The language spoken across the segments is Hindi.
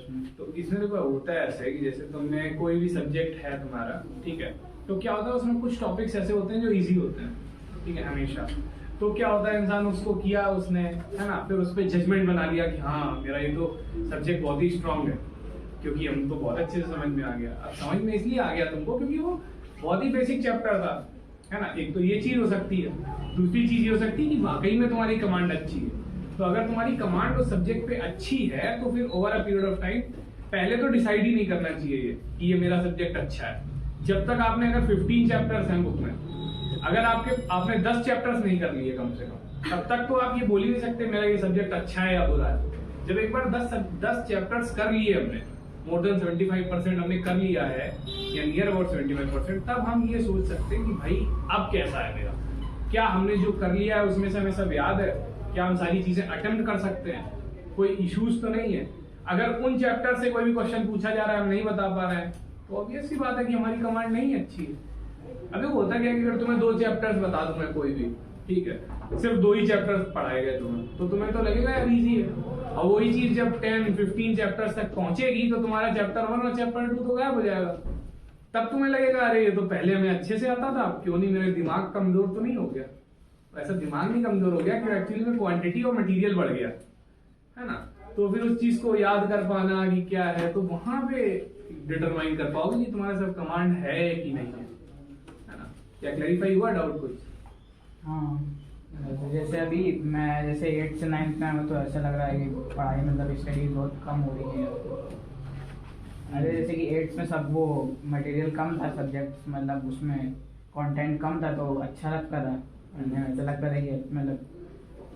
उसमें? तो इसमें देखो होता है ऐसे कि जैसे तुमने कोई भी सब्जेक्ट है तुम्हारा, ठीक है, तो क्या होता है उसमें कुछ टॉपिक्स ऐसे होते हैं जो इजी होते हैं, ठीक है, हमेशा। तो क्या होता है इंसान उसको किया उसने, है ना, फिर उस पर जजमेंट बना लिया कि हाँ मेरा ये तो सब्जेक्ट बहुत ही स्ट्रांग है, क्योंकि हम तो बहुत अच्छे से समझ में आ गया। अब समझ में इसलिए आ गया तुमको क्योंकि वो बहुत ही बेसिक चैप्टर था, है ना। एक तो ये चीज हो सकती है, दूसरी चीज ये हो सकती है कि वाकई में तुम्हारी कमांड अच्छी है। तो अगर तुम्हारी कमांड उस सब्जेक्ट पे अच्छी है तो फिर over a period of time पहले तो डिसाइड ही नहीं करना चाहिए कि ये मेरा सब्जेक्ट अच्छा है। जब तक आपने अगर 15 चैप्टर्स हैं बुक में, अगर आपने 10 चैप्टर्स नहीं कर लिए कम से कम, तब तक तो आप ये बोल ही नहीं सकते मेरा ये सब्जेक्ट अच्छा है या बुरा है। जब एक बार 10 चैप्टर्स कर लिए हमने, मोर देन 75% हमने कर लिया है या नियर अबाउट 75%, तब हम ये सोच सकते हैं कि भाई अब कैसा है मेरा, क्या हमने जो कर लिया है उसमें से हमें सब याद है, क्या हम सारी चीजें अटेम्प्ट कर सकते हैं, कोई इश्यूज तो नहीं है। अगर उन चैप्टर से कोई भी क्वेश्चन पूछा जा रहा है हम नहीं बता पा रहे हैं, तो ऑब्वियस सी बात है कि हमारी कमांड नहीं अच्छी है। अभी होता क्या है कि अगर तुम्हें 2 चैप्टर्स बता दूं मैं कोई भी, ठीक है, सिर्फ 2 ही चैप्टर्स पढ़ाए गए तुम्हें, तो तुम्हें तो लगेगा यार इजी है। और वही चीज जब 10-15 चैप्टर्स तक पहुंचेगी तो तुम्हारा चैप्टर 1 और चैप्टर 2 तो गायब हो जाएगा। तब तुम्हें लगेगा अरे ये तो पहले हमें अच्छे से आता था, क्यों नहीं, मेरे दिमाग कमजोर तो नहीं हो गया। ऐसा दिमाग नहीं कमजोर हो गया कि एक्चुअली में क्वांटिटी और मटेरियल बढ़ गया, है ना। तो फिर उस चीज को याद कर पाना कि क्या है, तो वहां पे डिटरमाइन कर पाओगे कि तुम्हारा सब कमांड है कि नहीं है ना। क्या क्लैरिफाई हुआ डाउट कुछ? हाँ, जैसे अभी मैं जैसे 8 से 9th में हूँ तो ऐसा लग रहा है कि पढ़ाई मतलब स्टडी बहुत कम हो रही है। अरे जैसे कि 8th में सब वो मटेरियल कम था, सब्जेक्ट मतलब उसमें कंटेंट कम था तो अच्छा लगता था पढ़ने में, ऐसा लगता था कि मतलब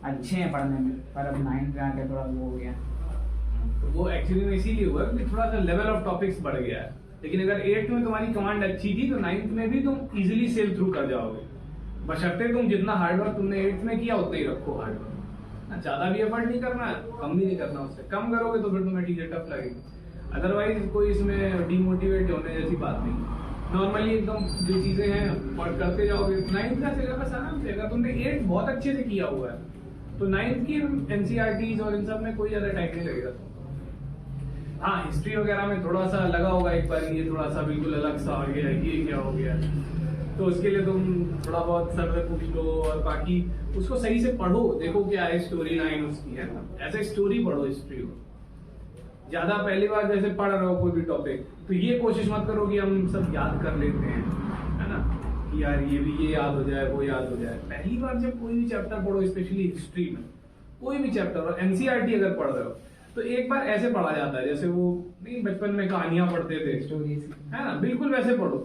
अच्छे हैं पढ़ने में। पर अब 9th में आके थोड़ा वो हो गया। तो वो एक्चुअली में इसीलिए हुआ कि थोड़ा सा लेवल ऑफ टॉपिक्स बढ़ गया है। लेकिन अगर 8th में तुम्हारी कमांड अच्छी थी तो 9th में भी तुम इजीली सेल थ्रू कर जाओगे, बशर्ते तुम जितना हार्डवर्क तुमने 8th में किया उतना ही रखो हार्डवर्क। ज्यादा भी एफर्ट नहीं करना, कम भी नहीं करना, उससे कम करोगे तो फिर तुम्हें चीजें टफ लगेगी। अदरवाइज कोई इसमें डिमोटिवेट होने जैसी बात नहीं। नॉर्मली एकदम जो चीजें हैं और करते जाओगे। 9th का सिलेबस आराम से, अगर तुमने 8th बहुत अच्छे से किया हुआ है तो 9th की एनसीईआरटीज और इन सब में कोई ज्यादा टाइम नहीं लगेगा। हाँ, हिस्ट्री वगैरह में थोड़ा सा लगा होगा एक बार, ये थोड़ा सा बिल्कुल अलग सा आ गया, ये क्या हो गया, तो उसके लिए तुम थोड़ा बहुत सर से पूछ लो और बाकी उसको सही से पढ़ो, देखो क्या है स्टोरी लाइन उसकी, है ना। ऐसे स्टोरी पढ़ो हिस्ट्री को। ज्यादा पहली बार जैसे पढ़ रहे हो कोई भी टॉपिक तो ये कोशिश मत करो कि हम सब याद कर लेते हैं, है ना, कि यार ये भी ये याद हो जाए वो याद हो जाए। पहली बार जब कोई भी चैप्टर पढ़ो, स्पेशली हिस्ट्री में कोई भी चैप्टर, और एनसीईआरटी अगर पढ़ रहे हो तो एक बार ऐसे पढ़ा जाता है जैसे वो नहीं बचपन में कहानियां पढ़ते थे, स्टोरीज, है ना, बिल्कुल वैसे पढ़ो।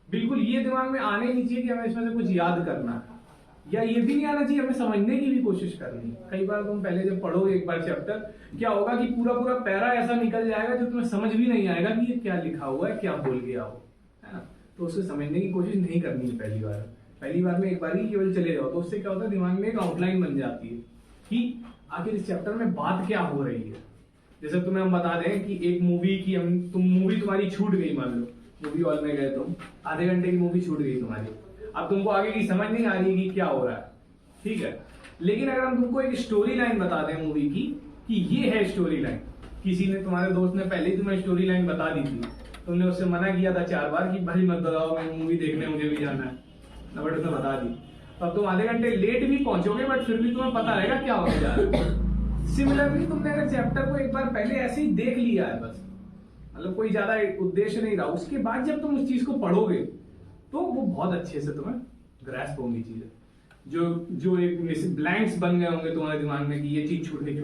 बिल्कुल ये दिमाग में आने नहीं चाहिए कि हमें इसमें से कुछ याद करना है, या ये भी नहीं आना चाहिए हमें समझने की भी कोशिश करनी है। कई बार तुम पहले जब पढ़ोगे एक बार चैप्टर, क्या होगा कि पूरा पूरा पैरा ऐसा निकल जाएगा जो तुम्हें समझ भी नहीं आएगा कि ये क्या लिखा हुआ है, क्या बोल गया हो, है ना। तो उसे समझने की कोशिश नहीं करनी है पहली बार। पहली बार में एक बार ही केवल चले जाओ, तो उससे क्या होता है दिमाग में एक आउटलाइन बन जाती है कि आखिर इस चैप्टर में बात क्या हो रही है। जैसे तुम्हें हम बता दें कि एक मूवी की मूवी तुम्हारी छूट गई, मान लो मूवी हॉल में गए तुम, आधे घंटे की मूवी छूट गई तुम्हारी, अब तुमको आगे की समझ नहीं आ रही कि क्या हो रहा है, ठीक है। लेकिन अगर हम तुमको एक स्टोरी लाइन बता दें मूवी की कि ये है स्टोरी लाइन, किसी ने तुम्हारे दोस्त ने पहले ही तुम्हें स्टोरी लाइन बता दी थी, तुमने उससे मना किया था 4 बार कि भाई मत बताओ, मैं मूवी देखने मुझे भी जाना है, बट उसने बता दी, तो अब तुम आधे घंटे लेट भी पहुंचोगे बट फिर भी तुम्हें पता रहेगा क्या होने जा रहा है। सिमिलरली तुमने अगर चैप्टर को एक बार पहले ऐसे ही देख लिया है, बस मतलब कोई ज्यादा उद्देश्य नहीं रहा, उसके बाद जब तुम उस चीज को पढ़ोगे तो वो बहुत अच्छे से तुम्हें ग्रैस्प होंगी चीजें। जो एक ब्लैंक्स बन गए होंगे तुम्हारे दिमाग में कि ये चीज छूट गई,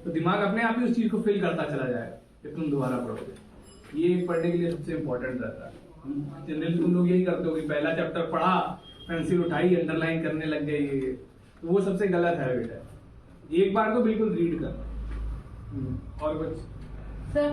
तो दिमाग अपने आप ही उस चीज को फिल करता चला जाएगा जब तुम दोबारा पढ़ोगे। ये पढ़ने के लिए सबसे इंपॉर्टेंट रहता है। जनरली तुम लोग यही करते हो कि पहला चैप्टर पढ़ा, पेंसिल उठाई, अंडरलाइन करने लग गए, ये तो वो सबसे गलत हैबिट है। एक बार तो बिल्कुल रीड कर। और कुछ सर